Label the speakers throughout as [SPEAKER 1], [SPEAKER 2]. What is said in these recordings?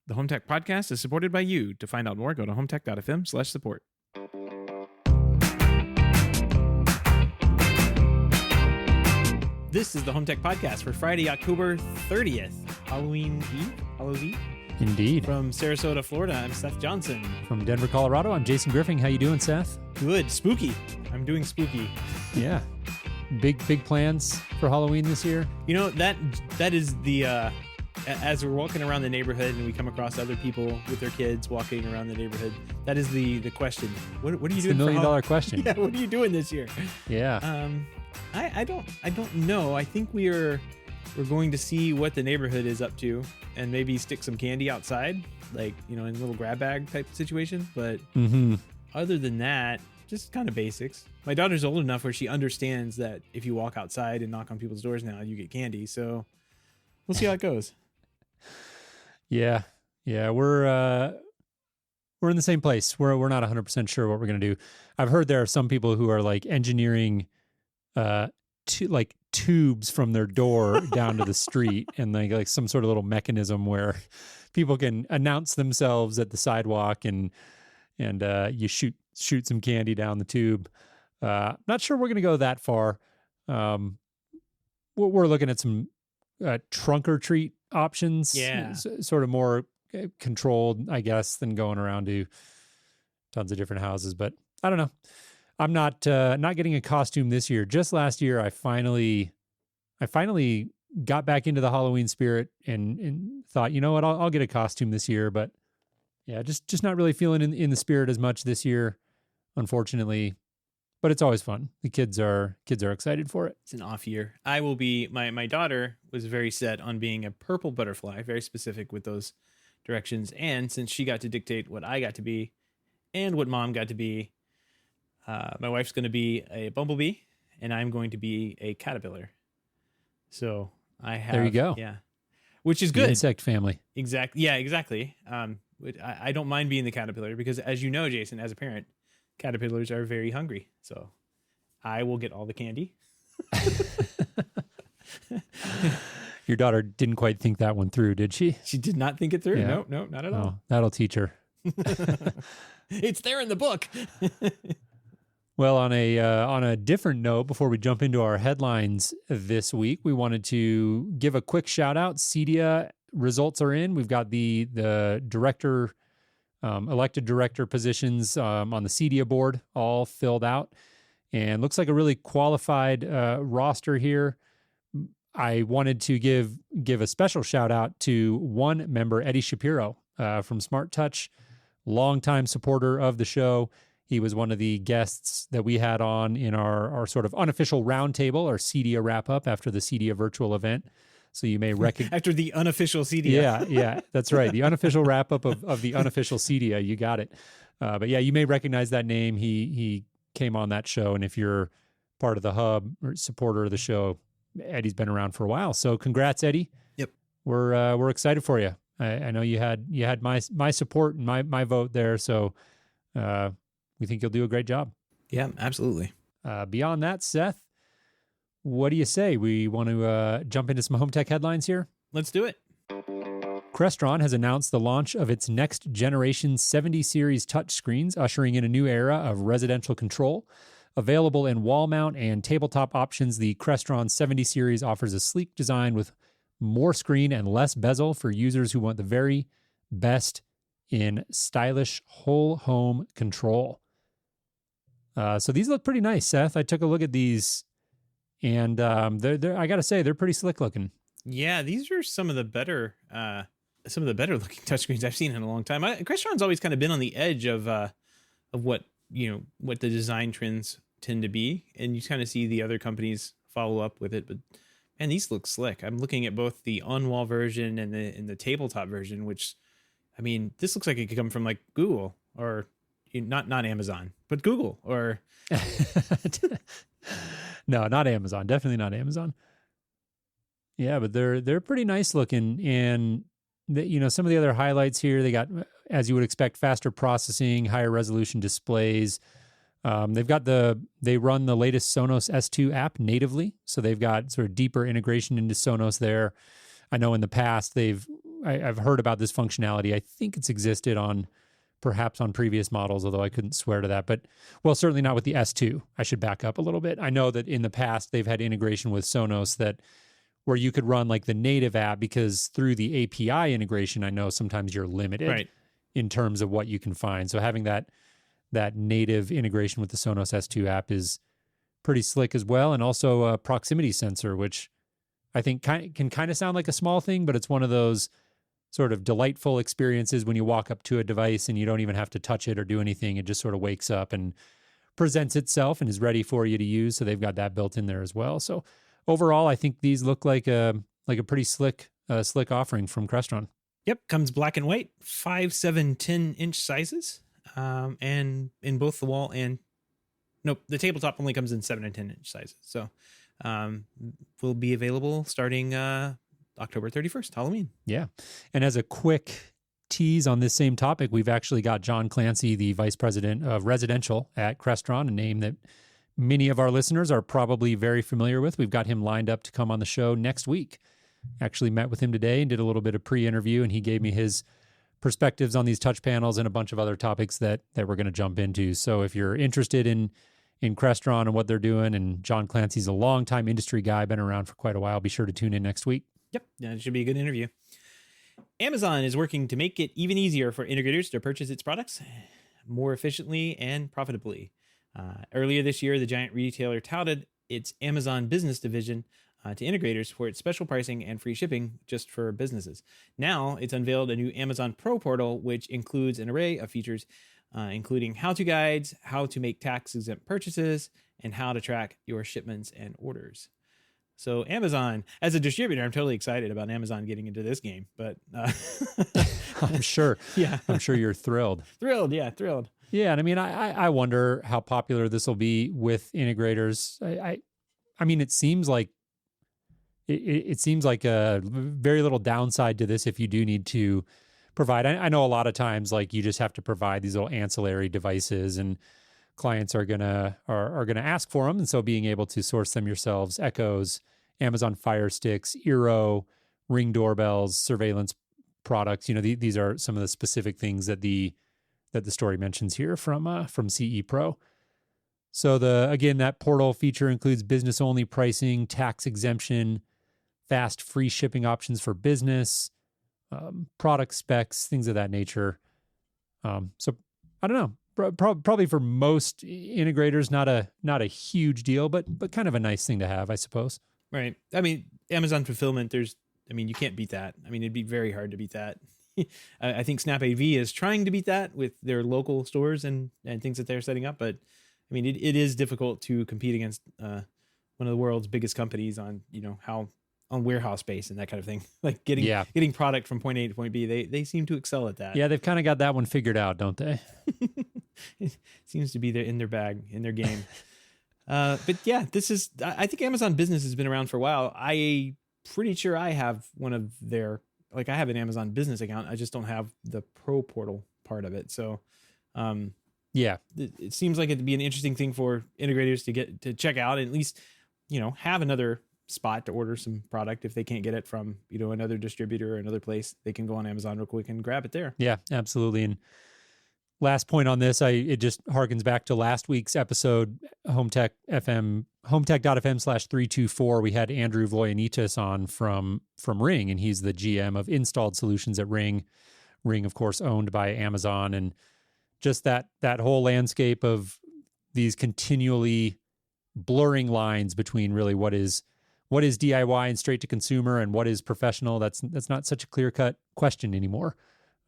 [SPEAKER 1] The HomeTech podcast is supported by you. To find out more, go to HomeTech.fm/support. This is the HomeTech podcast for Friday, October 30th, Halloween Eve?
[SPEAKER 2] Indeed.
[SPEAKER 1] From Sarasota, Florida, I'm Seth Johnson.
[SPEAKER 2] From Denver, Colorado, I'm Jason Griffin. How you doing, Seth?
[SPEAKER 1] Good. Spooky. I'm doing spooky.
[SPEAKER 2] Yeah. Big plans for Halloween this year?
[SPEAKER 1] You know, that is the... as we're walking around the neighborhood and we come across other people with their kids walking around the neighborhood, that is the question. What are you doing?
[SPEAKER 2] The $1 million question.
[SPEAKER 1] Yeah, what are you doing this year?
[SPEAKER 2] Yeah.
[SPEAKER 1] I don't know. I think we're going to see what the neighborhood is up to and maybe stick some candy outside, like, you know, in a little grab bag type situation. But other than that, just kind of basics. My daughter's old enough where she understands that if you walk outside and knock on people's doors now, you get candy. So we'll see how it goes.
[SPEAKER 2] Yeah. We're in the same place. We're not 100% sure what we're going to do. I've heard there are some people who are like engineering tubes from their door down to the street, and like some sort of little mechanism where people can announce themselves at the sidewalk, and you shoot some candy down the tube. Not sure we're going to go that far. We're looking at some trunk or treat options.
[SPEAKER 1] Yeah.
[SPEAKER 2] Sort of more controlled, I guess, than going around to tons of different houses. But I don't know. I'm not getting a costume this year. Just last year, I finally got back into the Halloween spirit and thought, you know what, I'll get a costume this year. But yeah, just not really feeling in the spirit as much this year, unfortunately. But it's always fun. The kids are excited for it.
[SPEAKER 1] It's an off year. I will be. My daughter was very set on being a purple butterfly, very specific with those directions. And since she got to dictate what I got to be and what mom got to be, my wife's going to be a bumblebee and I'm going to be a caterpillar. So I have.
[SPEAKER 2] There you go.
[SPEAKER 1] Yeah, which is good.
[SPEAKER 2] The insect family.
[SPEAKER 1] Exactly. Yeah, exactly. I don't mind being the caterpillar because, as you know, Jason, as a parent, caterpillars are very hungry. So I will get all the candy.
[SPEAKER 2] Your daughter didn't quite think that one through, did she?
[SPEAKER 1] She did not think it through.
[SPEAKER 2] Yeah.
[SPEAKER 1] No, not at all.
[SPEAKER 2] That'll teach her.
[SPEAKER 1] It's there in the book.
[SPEAKER 2] Well, on a different note, before we jump into our headlines this week, we wanted to give a quick shout out. CEDIA results are in. We've got the director, elected director positions on the CEDIA board all filled out, and looks like a really qualified roster here. I wanted to give a special shout out to one member, Eddie Shapiro from Smart Touch, longtime supporter of the show. He was one of the guests that we had on in our sort of unofficial roundtable, our CEDIA wrap-up after the CEDIA virtual event. So you may recognize...
[SPEAKER 1] After the unofficial CEDIA.
[SPEAKER 2] Yeah, that's right. The unofficial wrap-up of the unofficial CEDIA. You got it. But yeah, you may recognize that name. He came on that show, and if you're part of the hub or supporter of the show, Eddie's been around for a while. So congrats, Eddie.
[SPEAKER 1] Yep.
[SPEAKER 2] We're excited for you. I know you had my support and my vote there, so... we think you'll do a great job.
[SPEAKER 1] Yeah, absolutely.
[SPEAKER 2] Beyond that, Seth, what do you say? We want to jump into some HomeTech headlines here?
[SPEAKER 1] Let's do it.
[SPEAKER 2] Crestron has announced the launch of its next generation 70 series touchscreens, ushering in a new era of residential control. Available in wall mount and tabletop options, the Crestron 70 series offers a sleek design with more screen and less bezel for users who want the very best in stylish whole home control. So these look pretty nice, Seth. I took a look at these, and they're I got to say, they're pretty slick looking.
[SPEAKER 1] Yeah, these are some of the better looking touchscreens I've seen in a long time. Crestron's always kind of been on the edge of what the design trends tend to be, and you kind of see the other companies follow up with it. But man, these look slick. I'm looking at both the on-wall version and the tabletop version, which, I mean, this looks like it could come from like Google or not Amazon, but Google or
[SPEAKER 2] no, not Amazon. Definitely not Amazon. Yeah, but they're pretty nice looking, and some of the other highlights here, they got, as you would expect, faster processing, higher resolution displays. They run the latest Sonos S2 app natively, so they've got sort of deeper integration into Sonos there. I know in the past they've I've heard about this functionality. I think it's existed perhaps on previous models, although I couldn't swear to that. But, well, certainly not with the S2. I should back up a little bit. I know that in the past they've had integration with Sonos where you could run like the native app, because through the API integration, I know sometimes you're limited in terms of what you can find. So having that native integration with the Sonos S2 app is pretty slick as well. And also a proximity sensor, which I think can kind of sound like a small thing, but it's one of those sort of delightful experiences when you walk up to a device and you don't even have to touch it or do anything. It just sort of wakes up and presents itself and is ready for you to use. So they've got that built in there as well. So overall, I think these look like a pretty slick offering from Crestron.
[SPEAKER 1] Yep, comes black and white, 5, 7, 10-inch sizes, and in both the wall and the tabletop only comes in 7 and 10-inch sizes. So will be available starting October 31st, Halloween.
[SPEAKER 2] Yeah. And as a quick tease on this same topic, we've actually got John Clancy, the Vice President of Residential at Crestron, a name that many of our listeners are probably very familiar with. We've got him lined up to come on the show next week. Actually met with him today and did a little bit of pre-interview, and he gave me his perspectives on these touch panels and a bunch of other topics that we're going to jump into. So if you're interested in Crestron and what they're doing, and John Clancy's a longtime industry guy, been around for quite a while, be sure to tune in next week.
[SPEAKER 1] Yep, it should be a good interview. Amazon is working to make it even easier for integrators to purchase its products more efficiently and profitably. Earlier this year, the giant retailer touted its Amazon Business division to integrators for its special pricing and free shipping just for businesses. Now, it's unveiled a new Amazon Pro portal, which includes an array of features, including how-to guides, how to make tax-exempt purchases, and how to track your shipments and orders. So Amazon, as a distributor, I'm totally excited about Amazon getting into this game, but
[SPEAKER 2] I'm sure.
[SPEAKER 1] Yeah.
[SPEAKER 2] I'm sure you're thrilled.
[SPEAKER 1] Thrilled.
[SPEAKER 2] Yeah. And I mean, I wonder how popular this will be with integrators. I mean, it seems like a very little downside to this if you do need to provide. I know a lot of times, like, you just have to provide these little ancillary devices, and clients are gonna ask for them, and so being able to source them yourselves, Echoes, Amazon Fire Sticks, Eero, Ring doorbells, surveillance products. These are some of the specific things that the story mentions here from CE Pro. So that portal feature includes business only pricing, tax exemption, fast free shipping options for business, product specs, things of that nature. So I don't know. Probably for most integrators, not a huge deal, but kind of a nice thing to have, I suppose.
[SPEAKER 1] Right. I mean, Amazon fulfillment, you can't beat that. I mean, it'd be very hard to beat that. I think Snap AV is trying to beat that with their local stores and things that they're setting up. But I mean, it is difficult to compete against one of the world's biggest companies on warehouse space and that kind of thing. Like getting product from point A to point B. They seem to excel at that.
[SPEAKER 2] Yeah, they've kind of got that one figured out, don't they?
[SPEAKER 1] It seems to be in their bag, in their game. But yeah, I think Amazon Business has been around for a while. I'm pretty sure I have one of their, I have an Amazon Business account. I just don't have the Pro Portal part of it. So,
[SPEAKER 2] yeah,
[SPEAKER 1] it seems like it'd be an interesting thing for integrators to check out, and at least, have another spot to order some product. If they can't get it from, another distributor or another place, they can go on Amazon real quick and grab it there.
[SPEAKER 2] Yeah, absolutely. And last point on this, it just harkens back to last week's episode, HomeTech.fm, HomeTech.fm/324. We had Andrew Voyanitas on from Ring, and he's the GM of installed solutions at Ring. Ring, of course, owned by Amazon, and just that whole landscape of these continually blurring lines between really what is DIY and straight to consumer and what is professional. That's not such a clear-cut question anymore.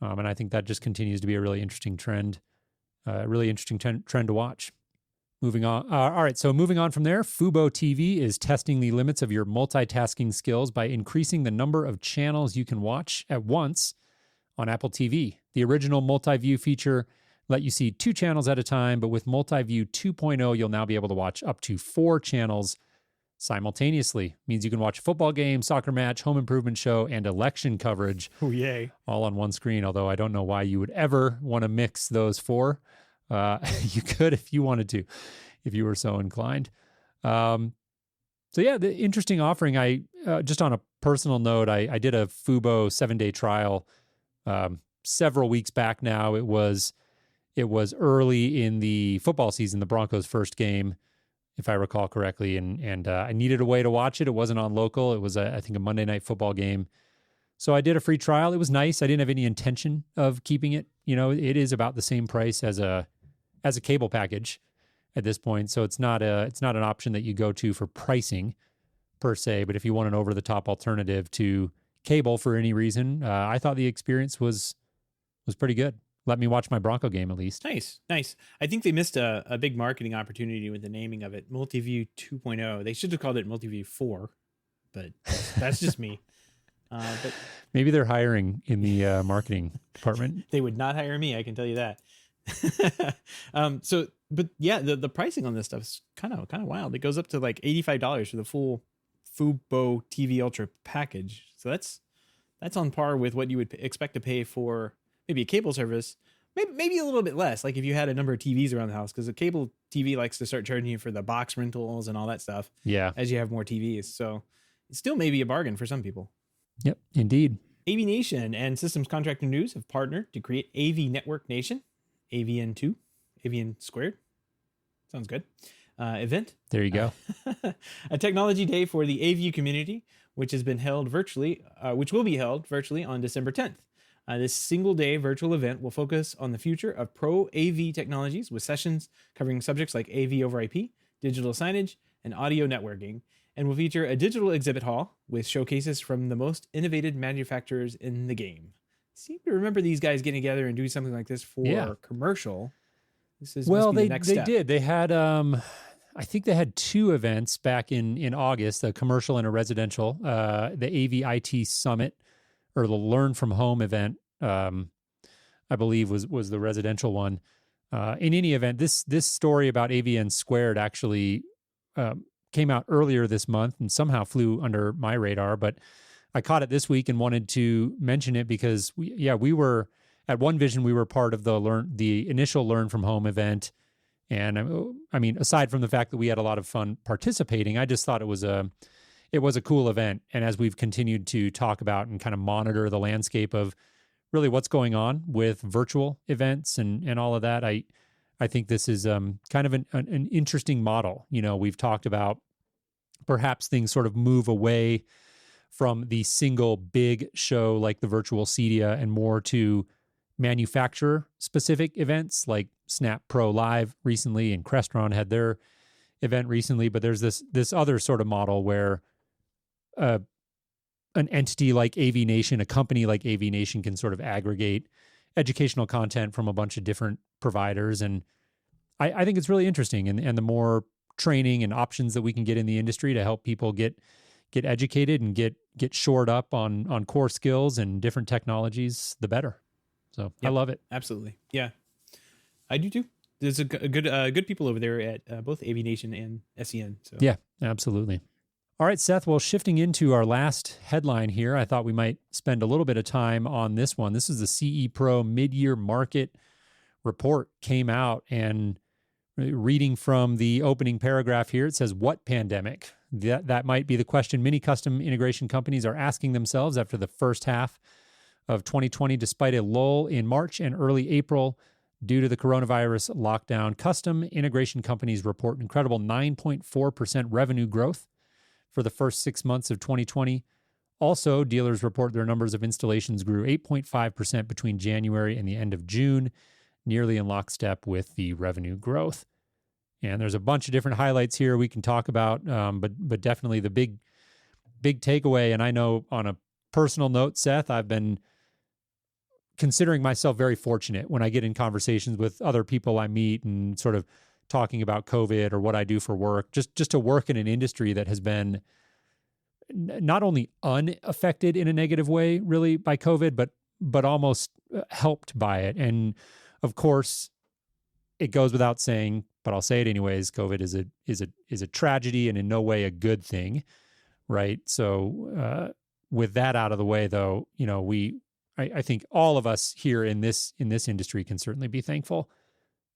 [SPEAKER 2] And I think that just continues to be a really interesting trend, trend to watch. Moving on. All right, so moving on from there, Fubo TV is testing the limits of your multitasking skills by increasing the number of channels you can watch at once on Apple TV. The original multi-view feature let you see 2 channels at a time, but with Multi-View 2.0, you'll now be able to watch up to 4 channels simultaneously. Means you can watch a football game, soccer match, home improvement show, and election coverage.
[SPEAKER 1] Oh, yay.
[SPEAKER 2] All on one screen, although I don't know why you would ever want to mix those 4. You could if you wanted to, if you were so inclined. So yeah, the interesting offering. I just on a personal note, I did a Fubo 7-day trial several weeks back now. It was early in the football season, the Broncos' first game, if I recall correctly, and I needed a way to watch it. It wasn't on local. It was I think a Monday night football game. So I did a free trial. It was nice. I didn't have any intention of keeping it. It is about the same price as a cable package at this point. So it's not an option that you go to for pricing per se. But if you want an over the top alternative to cable for any reason, I thought the experience was pretty good. Let me watch my Bronco game at least.
[SPEAKER 1] Nice. I think they missed a big marketing opportunity with the naming of it, Multiview 2.0. They should have called it Multiview 4, but that's just me. But
[SPEAKER 2] maybe they're hiring in the marketing department.
[SPEAKER 1] They would not hire me, I can tell you that. But yeah, the pricing on this stuff is kind of wild. It goes up to like $85 for the full Fubo TV Ultra package. So that's on par with what you would expect to pay for maybe a cable service. Maybe a little bit less, like if you had a number of TVs around the house, because the cable TV likes to start charging you for the box rentals and all that stuff.
[SPEAKER 2] Yeah,
[SPEAKER 1] as you have more TVs. So it's still maybe a bargain for some people.
[SPEAKER 2] Yep, indeed.
[SPEAKER 1] AV Nation and Systems Contractor News have partnered to create AV Network Nation, AVN2, AVN squared. Sounds good. Event.
[SPEAKER 2] There you go.
[SPEAKER 1] A technology day for the AV community, which has been held virtually, which will be held virtually on December 10th. This single-day virtual event will focus on the future of pro AV technologies with sessions covering subjects like AV over IP, digital signage, and audio networking, and will feature a digital exhibit hall with showcases from the most innovative manufacturers in the game. Seem to remember these guys getting together and doing something like this for commercial. This is must be the next step.
[SPEAKER 2] Did. They had, I think they had 2 events back in August, a commercial and a residential. The AV IT Summit, or the Learn from Home event, I believe was the residential one. In any event, this story about AVN squared actually came out earlier this month and somehow flew under my radar, but I caught it this week and wanted to mention it because we were at One Vision. We were part of the initial Learn from Home event, and I mean, aside from the fact that we had a lot of fun participating, I just thought it was a cool event. And as we've continued to talk about and kind of monitor the landscape of really what's going on with virtual events and all of that, I think this is kind of an interesting model. We've talked about perhaps things sort of move away from the single big show like the virtual CEDIA and more to manufacturer-specific events like Snap Pro Live recently, and Crestron had their event recently. But there's this other sort of model where an entity like AV Nation, a company like AV Nation, can sort of aggregate educational content from a bunch of different providers. And I think it's really interesting. And the more training and options that we can get in the industry to help people get educated and get shored up on core skills and different technologies, the better. So yep, I love it.
[SPEAKER 1] Absolutely. Yeah, I do too. There's a good people over there at both AV Nation and SEN. So
[SPEAKER 2] yeah, absolutely. All right, Seth, well, shifting into our last headline here, I thought we might spend a little bit of time on this one. This is the CE Pro mid-year market report came out, and reading from the opening paragraph here, it says, what pandemic? That might be the question many custom integration companies are asking themselves after the first half of 2020. Despite a lull in March and early April due to the coronavirus lockdown, custom integration companies report incredible 9.4% revenue growth for the first 6 months of 2020. Also, dealers report their numbers of installations grew 8.5% between January and the end of June, nearly in lockstep with the revenue growth. And there's a bunch of different highlights here we can talk about, but definitely the big takeaway, and I know on a personal note, Seth, I've been considering myself very fortunate when I get in conversations with other people I meet and sort of talking about COVID or what I do for work, just to work in an industry that has been not only unaffected in a negative way, really, by COVID, but almost helped by it. And of course, it goes without saying, but I'll say it anyways, COVID is a tragedy and in no way a good thing, right? So with that out of the way, though, I think all of us here in this industry can certainly be thankful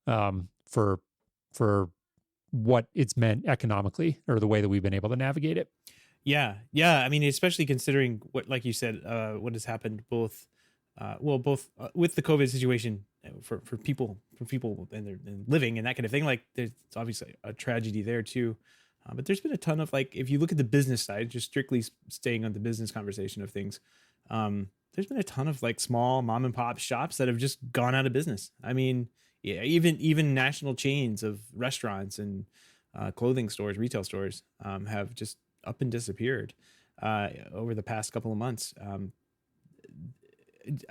[SPEAKER 2] for what it's meant economically, or the way that we've been able to navigate it.
[SPEAKER 1] Yeah. I mean, especially considering what, like you said, what has happened both, with the COVID situation for people, and their and living and that kind of thing. Like, there's obviously a tragedy there too. But there's been a ton of, like, if you look at the business side, just strictly staying on the business conversation of things, there's been a ton of like small mom and pop shops that have just gone out of business. I mean, yeah, even national chains of restaurants and clothing stores, retail stores, have just up and disappeared over the past couple of months.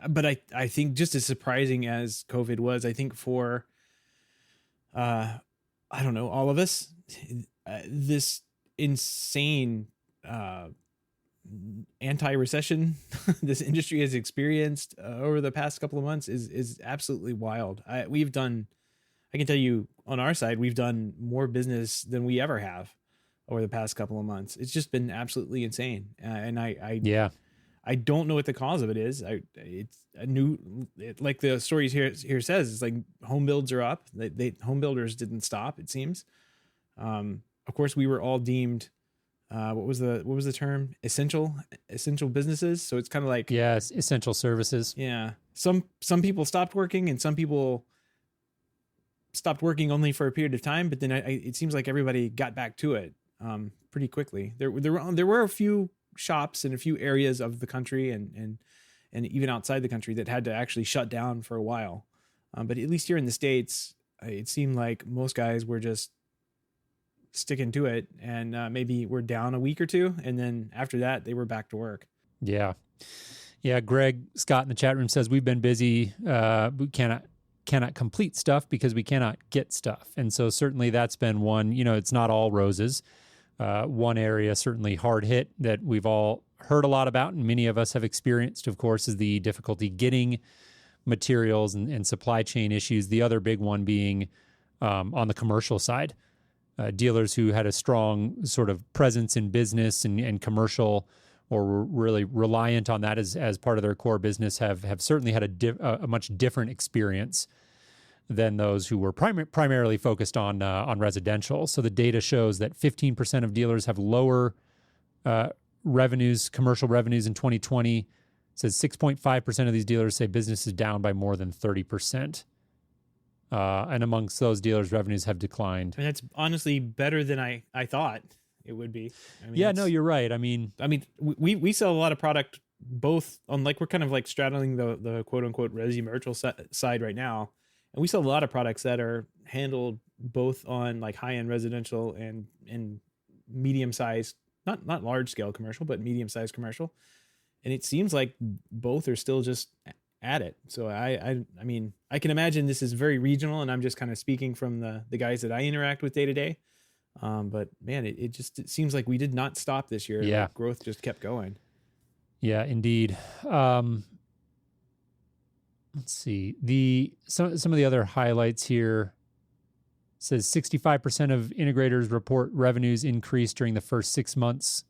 [SPEAKER 1] But I think, just as surprising as COVID was, I think for I don't know, all of us, this insane anti-recession this industry has experienced over the past couple of months is absolutely wild. I can tell you, on our side, we've done more business than we ever have over the past couple of months. It's just been absolutely insane. And I don't know what the cause of it is. It's a like the stories here says, it's like home builds are up. Home builders didn't stop, it seems. Of course, we were all deemed, what was the term? Essential businesses. So it's kind of like,
[SPEAKER 2] yes, essential services.
[SPEAKER 1] Yeah. Some people stopped working, and some people stopped working only for a period of time. But then it seems like everybody got back to it pretty quickly. There were a few shops in a few areas of the country and even outside the country that had to actually shut down for a while. But at least here in the States, it seemed like most guys were just sticking to it, and maybe we're down a week or two, and then after that they were back to work.
[SPEAKER 2] Yeah. Greg Scott in the chat room says we've been busy. We cannot complete stuff because we cannot get stuff. And so certainly that's been one, it's not all roses. One area certainly hard hit that we've all heard a lot about, and many of us have experienced, of course, is the difficulty getting materials and supply chain issues. The other big one being on the commercial side. Dealers who had a strong sort of presence in business and commercial, or were really reliant on that as part of their core business, have certainly had a much different experience than those who were primarily focused on residential. So the data shows that 15% of dealers have lower commercial revenues in 2020. It says 6.5% of these dealers say business is down by more than 30%. And amongst those dealers, revenues have declined.
[SPEAKER 1] And that's honestly better than I thought it would be. I mean,
[SPEAKER 2] no, you're right. I mean,
[SPEAKER 1] we sell a lot of product both on, like, we're kind of like straddling the quote unquote resi-commercial side right now. And we sell a lot of products that are handled both on like high-end residential and medium-sized, not large-scale commercial, but medium-sized commercial. And it seems like both are still just at it. So I mean, I can imagine this is very regional, and I'm just kind of speaking from the guys that I interact with day to day. But man, it seems like we did not stop this year.
[SPEAKER 2] Yeah.
[SPEAKER 1] Like, growth just kept going.
[SPEAKER 2] Yeah, indeed. Let's see. Some of the other highlights here says 65% of integrators report revenues increased during the first 6 months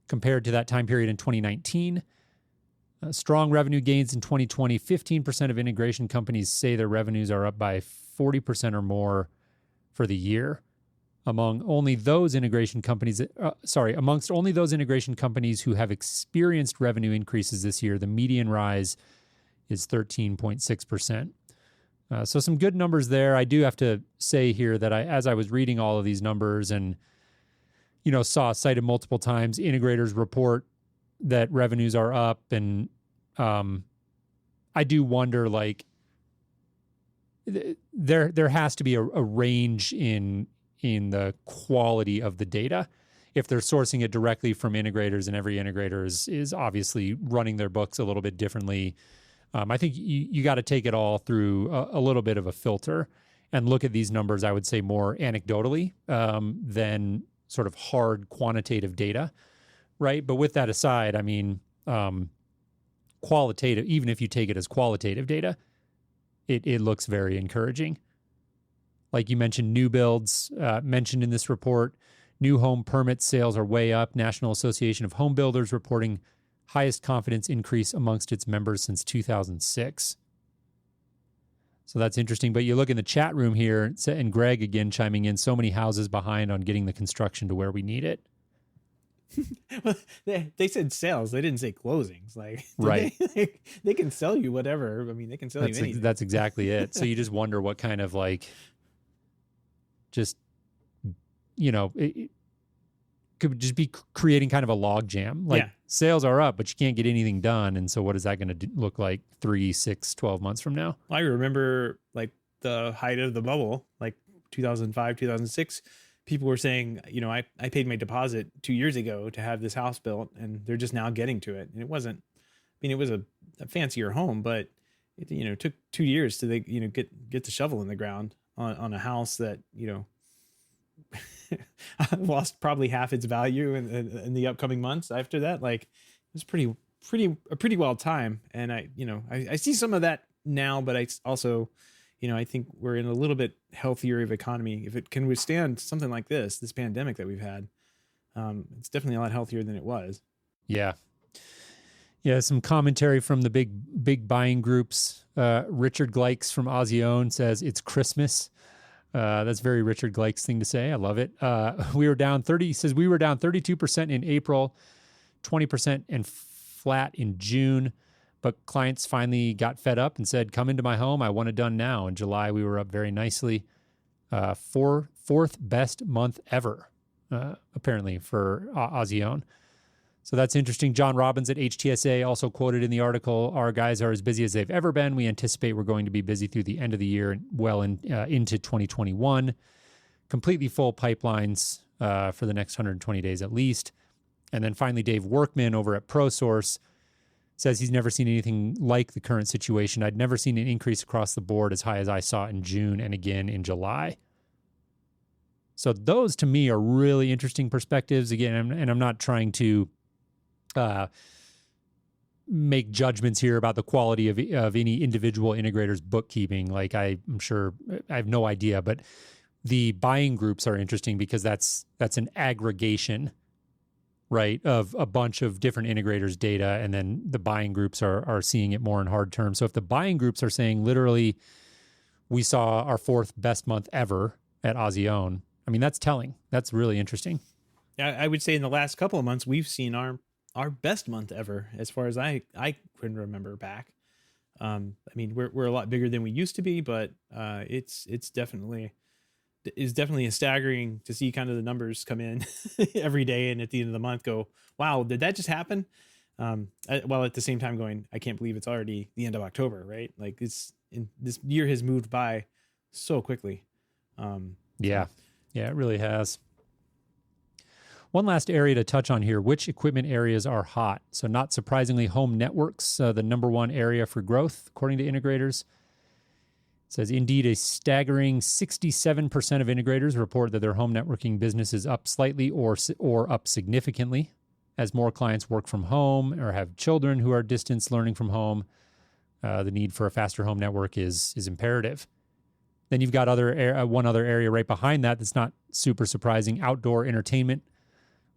[SPEAKER 2] compared to that time period in 2019. Strong revenue gains in 2020. 15% of integration companies say their revenues are up by 40% or more for the year. Amongst only those integration companies who have experienced revenue increases this year, the median rise is 13.6%. So some good numbers there. I do have to say here that as I was reading all of these numbers and, saw cited multiple times, integrators report that revenues are up, and I do wonder, like, there has to be a range in the quality of the data. If they're sourcing it directly from integrators, and every integrator is obviously running their books a little bit differently, I think you got to take it all through a little bit of a filter and look at these numbers, I would say, more anecdotally than sort of hard quantitative data, right? But with that aside, I mean, qualitative, even if you take it as qualitative data, it looks very encouraging. Like you mentioned, new builds mentioned in this report. New home permit sales are way up. National Association of Home Builders reporting highest confidence increase amongst its members since 2006. So that's interesting. But you look in the chat room here, and Greg again chiming in, so many houses behind on getting the construction to where we need it.
[SPEAKER 1] Well, they said sales. They didn't say closings. Like,
[SPEAKER 2] right.
[SPEAKER 1] They can sell you whatever. I mean, they can sell you anything.
[SPEAKER 2] That's exactly it. So you just wonder what kind of just, it could just be creating kind of a log jam. Sales are up, but you can't get anything done. And so what is that going to look like 3, 6, 12 months from now?
[SPEAKER 1] I remember the height of the bubble, 2005, 2006. People were saying, I paid my deposit 2 years ago to have this house built, and they're just now getting to it. And it wasn't, it was a fancier home, but it took 2 years to get the shovel in the ground on a house that lost probably half its value in the upcoming months after that. It was a pretty wild time. And I see some of that now, but I also, I think we're in a little bit healthier of economy. If it can withstand something like this pandemic that we've had, it's definitely a lot healthier than it was.
[SPEAKER 2] Yeah. Yeah. Some commentary from the big buying groups. Richard Gleiks from Ozione says it's Christmas. That's very Richard Gleiks thing to say. I love it. We were down 32% in April, 20% and flat in June. But clients finally got fed up and said, come into my home. I want it done now. In July, we were up very nicely. Fourth best month ever, apparently, for Ozione. So that's interesting. John Robbins at HTSA also quoted in the article, our guys are as busy as they've ever been. We anticipate we're going to be busy through the end of the year and well into 2021. Completely full pipelines for the next 120 days at least. And then finally, Dave Workman over at ProSource says he's never seen anything like the current situation. I'd never seen an increase across the board as high as I saw in June and again in July. So those to me are really interesting perspectives. Again, and I'm not trying to make judgments here about the quality of any individual integrator's bookkeeping. I'm sure, I have no idea, but the buying groups are interesting because that's an aggregation, right, of a bunch of different integrators' data, and then the buying groups are seeing it more in hard terms. So if the buying groups are saying literally we saw our fourth best month ever at Ozione, I mean, that's telling. That's really interesting.
[SPEAKER 1] Yeah, I would say in the last couple of months, we've seen our best month ever as far as I can remember back. I mean, we're a lot bigger than we used to be, but it's definitely a staggering to see kind of the numbers come in every day, and at the end of the month go, wow, did that just happen? While at the same time going, I can't believe it's already the end of October, right? This year has moved by so quickly.
[SPEAKER 2] Yeah, it really has. One last area to touch on here, which equipment areas are hot? So not surprisingly, home networks, the number one area for growth, according to integrators. It says, indeed, a staggering 67% of integrators report that their home networking business is up slightly or up significantly as more clients work from home or have children who are distance learning from home. The need for a faster home network is imperative. Then you've got one other area right behind that that's not super surprising. Outdoor entertainment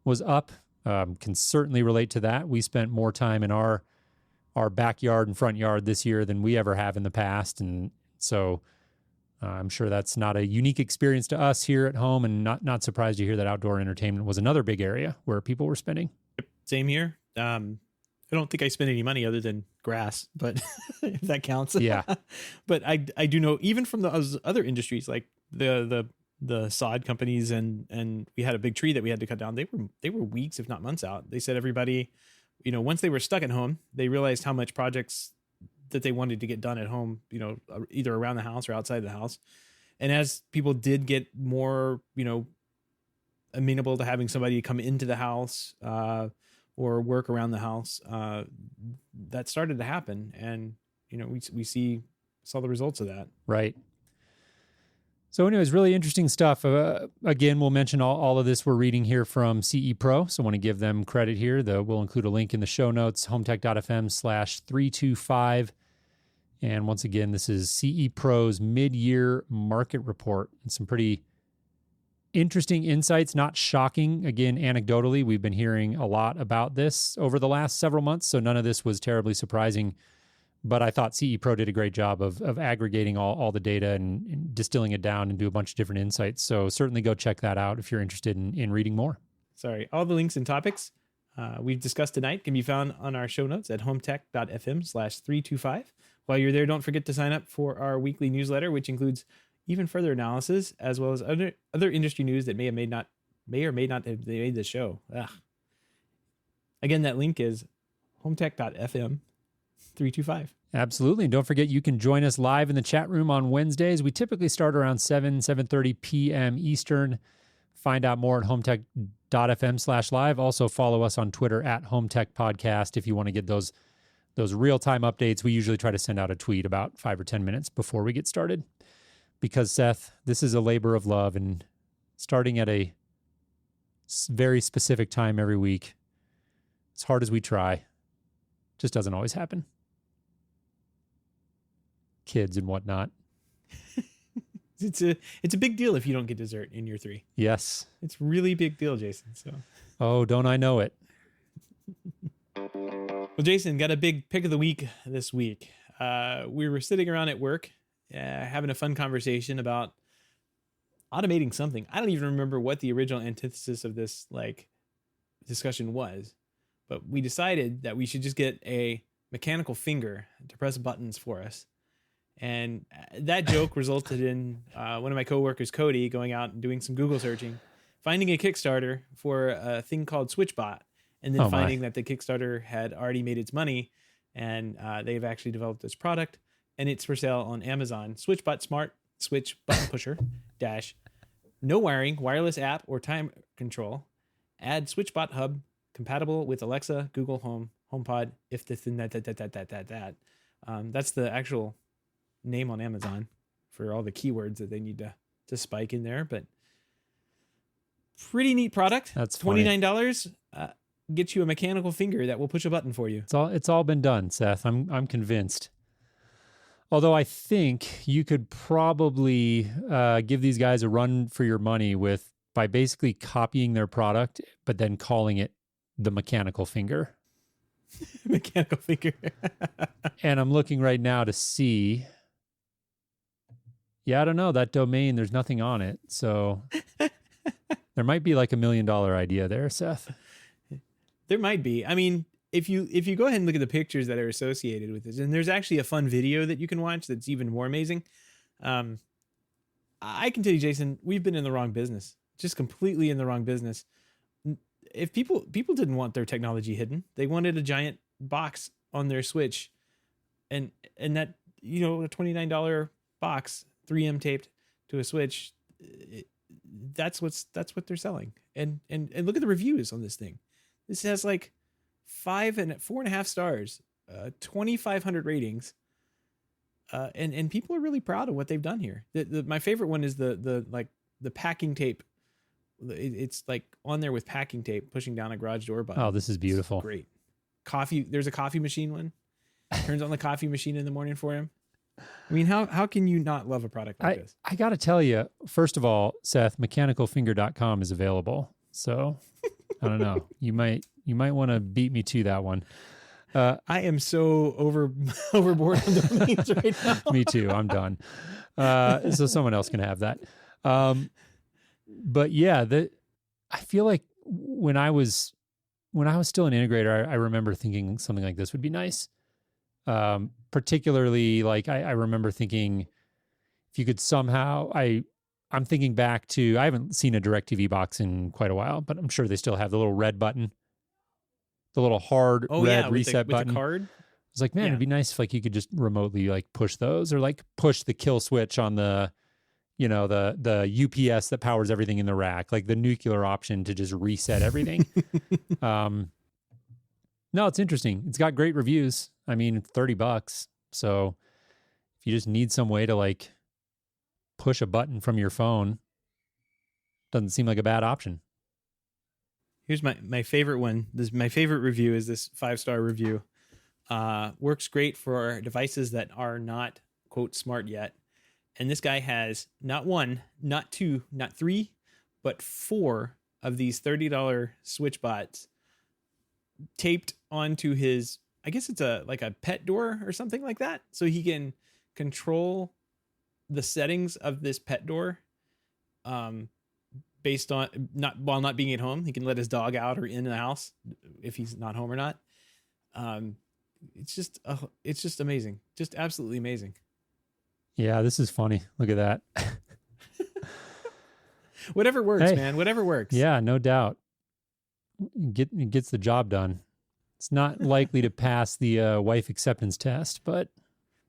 [SPEAKER 2] was up. Can certainly relate to that. We spent more time in our backyard and front yard this year than we ever have in the past, and so I'm sure that's not a unique experience to us here at home, and not surprised to hear that outdoor entertainment was another big area where people were spending.
[SPEAKER 1] Same here. I don't think I spent any money other than grass, but if that counts.
[SPEAKER 2] Yeah.
[SPEAKER 1] But I do know, even from those other industries, like the sod companies, and we had a big tree that we had to cut down. They were weeks, if not months out. They said everybody, once they were stuck at home, they realized how much projects that they wanted to get done at home, either around the house or outside the house. And as people did get more, amenable to having somebody come into the house, or work around the house, that started to happen. And, we saw the results of that.
[SPEAKER 2] Right. So anyways, really interesting stuff. Again, we'll mention all of this we're reading here from CE Pro. So I want to give them credit here. We'll include a link in the show notes, HomeTech.fm/325. And once again, this is CE Pro's mid-year market report. And some pretty interesting insights, not shocking. Again, anecdotally, we've been hearing a lot about this over the last several months, so none of this was terribly surprising. But I thought CE Pro did a great job of aggregating all the data and distilling it down into a bunch of different insights. So certainly go check that out if you're interested in reading more.
[SPEAKER 1] Sorry, all the links and topics we've discussed tonight can be found on our show notes at HomeTech.fm/325. While you're there, don't forget to sign up for our weekly newsletter, which includes even further analysis, as well as other industry news that may or may not have made the show. Ugh. Again, that link is HomeTech.fm/325.
[SPEAKER 2] Absolutely. And don't forget, you can join us live in the chat room on Wednesdays. We typically start around 7:30 p.m. Eastern. Find out more at HomeTech.fm/live. Also follow us on Twitter at HomeTech Podcast if you want to get those real-time updates. We usually try to send out a tweet about 5 or 10 minutes before we get started. Because, Seth, this is a labor of love, and starting at a very specific time every week, as hard as we try, just doesn't always happen. Kids and whatnot.
[SPEAKER 1] It's a big deal if you don't get dessert in year 3.
[SPEAKER 2] Yes.
[SPEAKER 1] It's really big deal, Jason. So.
[SPEAKER 2] Oh, don't I know it?
[SPEAKER 1] Well, Jason, got a big pick of the week this week. We were sitting around at work having a fun conversation about automating something. I don't even remember what the original antithesis of this discussion was, but we decided that we should just get a mechanical finger to press buttons for us. And that joke resulted in one of my coworkers, Cody, going out and doing some Google searching, finding a Kickstarter for a thing called SwitchBot, and then finding that the Kickstarter had already made its money, and they've actually developed this product, and it's for sale on Amazon. SwitchBot Smart Switch Button Pusher dash no wiring, wireless app, or time control. Add SwitchBot Hub compatible with Alexa, Google Home, HomePod. If this and that. That's the actual name on Amazon for all the keywords that they need to spike in there, but pretty neat product.
[SPEAKER 2] That's
[SPEAKER 1] $29. Get you a mechanical finger that will push a button for you.
[SPEAKER 2] It's all been done, Seth. I'm convinced. Although I think you could probably give these guys a run for your money by basically copying their product, but then calling it the mechanical finger.
[SPEAKER 1] Mechanical finger.
[SPEAKER 2] And I'm looking right now to see. Yeah, I don't know. That domain, there's nothing on it. So there might be like $1 million idea there, Seth.
[SPEAKER 1] There might be. I mean, if you go ahead and look at the pictures that are associated with this, and there's actually a fun video that you can watch that's even more amazing. I can tell you, Jason, we've been in the wrong business, just completely in the wrong business. If people didn't want their technology hidden, they wanted a giant box on their Switch, and that, a $29 box, 3M taped to a Switch, that's what they're selling. And look at the reviews on this thing. This has like 4.5 stars, 2,500 ratings, and people are really proud of what they've done here. My favorite one is the packing tape. It's like on there with packing tape, pushing down a garage door button.
[SPEAKER 2] Oh, this is beautiful.
[SPEAKER 1] It's great. Coffee. There's a coffee machine one. Turns on the coffee machine in the morning for him. I mean, how can you not love a product like this? I got
[SPEAKER 2] to tell you, first of all, Seth, mechanicalfinger.com is available. So I don't know. You might want to beat me to that one.
[SPEAKER 1] I am so overboard on domains right now.
[SPEAKER 2] Me too. I'm done. So someone else can have that. But yeah, I feel like when I was still an integrator, I remember thinking something like this would be nice. Particularly, like I remember thinking if you could somehow, I'm thinking back to, I haven't seen a DirecTV box in quite a while, but I'm sure they still have the little red button, the little hard red reset button.
[SPEAKER 1] With the card.
[SPEAKER 2] It's like, man, it'd be nice if you could just remotely push those, or push the kill switch on the UPS that powers everything in the rack, like the nuclear option to just reset everything. No, it's interesting. It's got great reviews. I mean, $30. So if you just need some way to push a button from your phone, doesn't seem like a bad option.
[SPEAKER 1] Here's my favorite one. My favorite review is this 5-star review. Works great for devices that are not, quote, smart yet. And this guy has not 1, not 2, not 3, but 4 of these $30 SwitchBots taped onto his I guess it's a pet door or something like that. So he can control the settings of this pet door, based on not being at home. He can let his dog out or in the house if he's not home or not. It's just amazing. Just absolutely amazing.
[SPEAKER 2] Yeah, this is funny. Look at that.
[SPEAKER 1] Whatever works, man. Whatever works.
[SPEAKER 2] Yeah, no doubt. It gets the job done. It's not likely to pass the wife acceptance test, but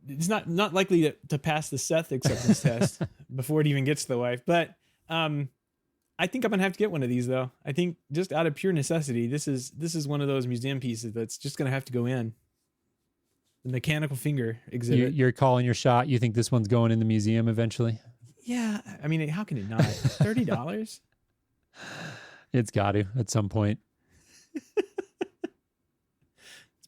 [SPEAKER 1] it's not likely to pass the Seth acceptance test before it even gets to the wife. But I think I'm gonna have to get one of these, though. I think just out of pure necessity, this is one of those museum pieces that's just gonna have to go in. The mechanical finger exhibit.
[SPEAKER 2] You're calling your shot. You think this one's going in the museum eventually?
[SPEAKER 1] Yeah, I mean, how can it not? $30?
[SPEAKER 2] It's got to at some point.
[SPEAKER 1] It's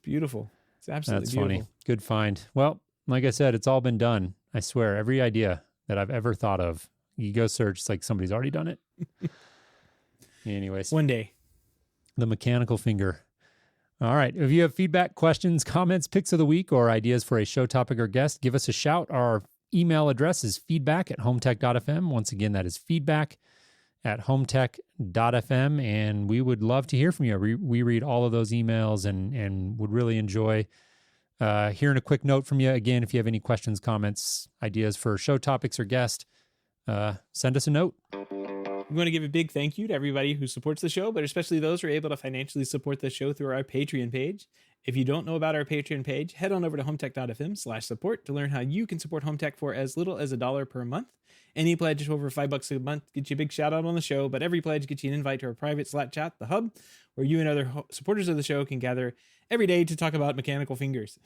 [SPEAKER 1] beautiful. It's absolutely
[SPEAKER 2] That's
[SPEAKER 1] beautiful.
[SPEAKER 2] funny. Good find. Well, like I said, it's all been done. I swear, every idea that I've ever thought of, you go search, it's like somebody's already done it. Anyways.
[SPEAKER 1] One day.
[SPEAKER 2] The mechanical finger. All right. If you have feedback, questions, comments, picks of the week, or ideas for a show topic or guest, give us a shout. Our email address is feedback@HomeTech.fm. Once again, that is feedback@HomeTech.fm. And we would love to hear from you. We read all of those emails and would really enjoy hearing a quick note from you. Again, if you have any questions, comments, ideas for show topics or guests, send us a note.
[SPEAKER 1] We want to give a big thank you to everybody who supports the show, but especially those who are able to financially support the show through our Patreon page. If you don't know about our Patreon page, head on over to HomeTech.fm/support to learn how you can support HomeTech for as little as $1 per month. Any pledge over $5 a month gets you a big shout out on the show, but every pledge gets you an invite to our private Slack chat, The Hub, where you and other supporters of the show can gather every day to talk about mechanical fingers.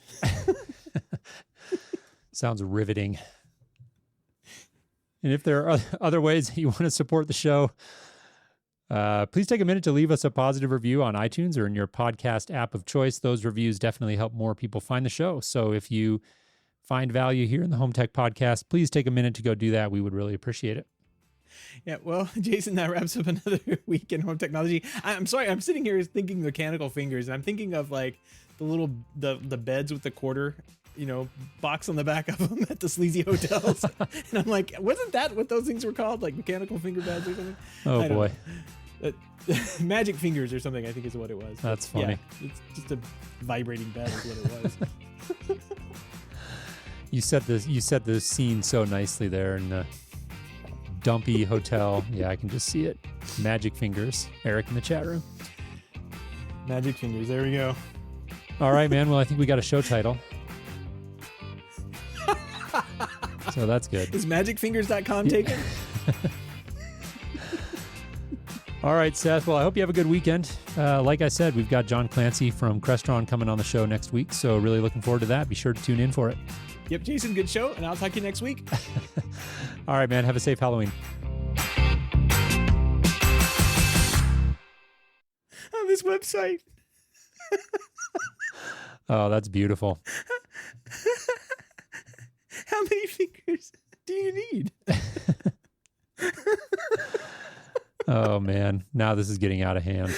[SPEAKER 2] Sounds riveting. And if there are other ways that you want to support the show, please take a minute to leave us a positive review on iTunes or in your podcast app of choice. Those reviews definitely help more people find the show. So if you find value here in the Home Tech Podcast, please take a minute to go do that. We would really appreciate it.
[SPEAKER 1] Yeah, well, Jason, that wraps up another week in home technology. I'm sorry, I'm sitting here thinking mechanical fingers, and I'm thinking of like the beds with the quarter, box on the back of them at the sleazy hotels. And I'm like, wasn't that what those things were called? Like mechanical finger beds or something?
[SPEAKER 2] Oh, boy.
[SPEAKER 1] Magic fingers or something, I think is what it was.
[SPEAKER 2] That's funny.
[SPEAKER 1] Yeah, it's just a vibrating bed is what it was.
[SPEAKER 2] You set the scene so nicely there in the dumpy hotel. Yeah, I can just see it. Magic fingers. Eric in the chat room.
[SPEAKER 1] Magic fingers. There we go.
[SPEAKER 2] All right, man. Well, I think we got a show title. So that's good.
[SPEAKER 1] Is magicfingers.com taken?
[SPEAKER 2] All right, Seth. Well, I hope you have a good weekend. Like I said, we've got John Clancy from Crestron coming on the show next week, so really looking forward to that. Be sure to tune in for it.
[SPEAKER 1] Yep, Jason, good show, and I'll talk to you next week.
[SPEAKER 2] All right, man. Have a safe Halloween.
[SPEAKER 1] On this website.
[SPEAKER 2] Oh, that's beautiful.
[SPEAKER 1] How many fingers do you need?
[SPEAKER 2] Oh, man. Now this is getting out of hand.